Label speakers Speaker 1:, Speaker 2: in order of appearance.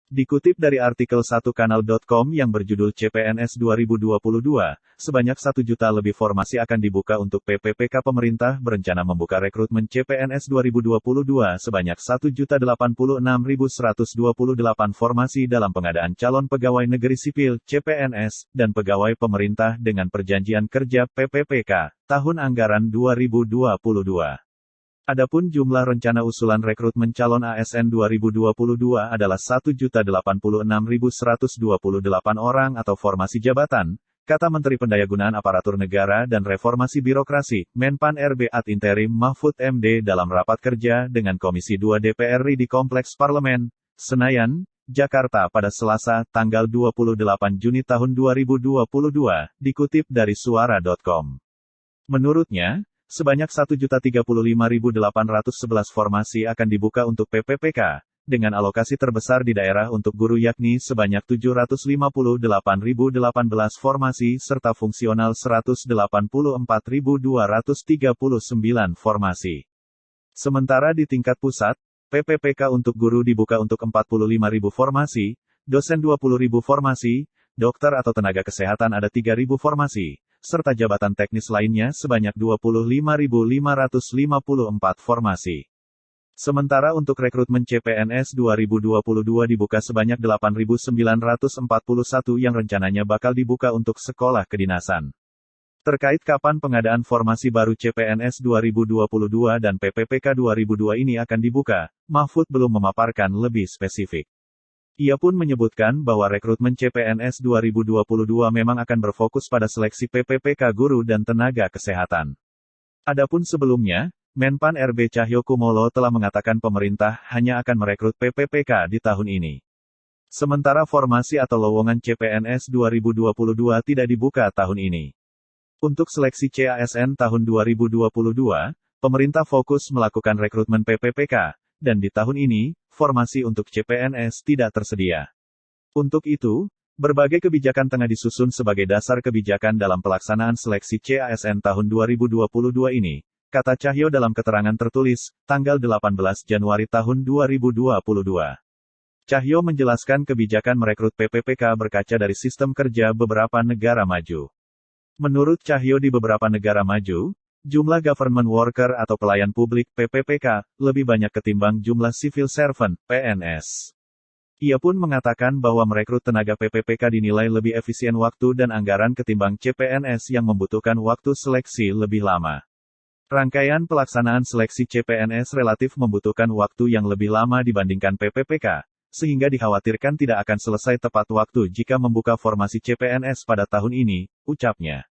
Speaker 1: Dikutip dari artikel 1kanal.com yang berjudul CPNS 2022, sebanyak 1 juta lebih formasi akan dibuka untuk PPPK. Pemerintah berencana membuka rekrutmen CPNS 2022 sebanyak 1.086.128 formasi dalam pengadaan calon pegawai negeri sipil (CPNS) dan pegawai pemerintah dengan perjanjian kerja (PPPK) tahun anggaran 2022. Adapun jumlah rencana usulan rekrutmen calon ASN 2022 adalah 1.086.128 orang atau formasi jabatan, kata Menteri Pendayagunaan Aparatur Negara dan Reformasi Birokrasi, Menpan RB ad interim Mahfud MD dalam rapat kerja dengan Komisi 2 DPR RI di Kompleks Parlemen, Senayan, Jakarta pada Selasa, tanggal 28 Juni tahun 2022, dikutip dari suara.com. Menurutnya, sebanyak 1.035.811 formasi akan dibuka untuk PPPK, dengan alokasi terbesar di daerah untuk guru yakni sebanyak 758.018 formasi serta fungsional 184.239 formasi. Sementara di tingkat pusat, PPPK untuk guru dibuka untuk 45.000 formasi, dosen 20.000 formasi, dokter atau tenaga kesehatan ada 3.000 formasi, serta jabatan teknis lainnya sebanyak 25.554 formasi. Sementara untuk rekrutmen CPNS 2022 dibuka sebanyak 8.941 yang rencananya bakal dibuka untuk sekolah kedinasan. Terkait kapan pengadaan formasi baru CPNS 2022 dan PPPK 2002 ini akan dibuka, Mahfud belum memaparkan lebih spesifik. Ia pun menyebutkan bahwa rekrutmen CPNS 2022 memang akan berfokus pada seleksi PPPK guru dan tenaga kesehatan. Adapun sebelumnya, Menpan RB Cahyokumolo telah mengatakan pemerintah hanya akan merekrut PPPK di tahun ini. Sementara formasi atau lowongan CPNS 2022 tidak dibuka tahun ini. Untuk seleksi CASN tahun 2022, pemerintah fokus melakukan rekrutmen PPPK, dan di tahun ini, formasi untuk CPNS tidak tersedia. Untuk itu, berbagai kebijakan tengah disusun sebagai dasar kebijakan dalam pelaksanaan seleksi CASN tahun 2022 ini, kata Cahyo dalam keterangan tertulis, tanggal 18 Januari tahun 2022. Cahyo menjelaskan kebijakan merekrut PPPK berkaca dari sistem kerja beberapa negara maju. Menurut Cahyo di beberapa negara maju, jumlah government worker atau pelayan publik (PPPK) lebih banyak ketimbang jumlah civil servant (PNS). Ia pun mengatakan bahwa merekrut tenaga PPPK dinilai lebih efisien waktu dan anggaran ketimbang CPNS yang membutuhkan waktu seleksi lebih lama. Rangkaian pelaksanaan seleksi CPNS relatif membutuhkan waktu yang lebih lama dibandingkan PPPK, sehingga dikhawatirkan tidak akan selesai tepat waktu jika membuka formasi CPNS pada tahun ini, ucapnya.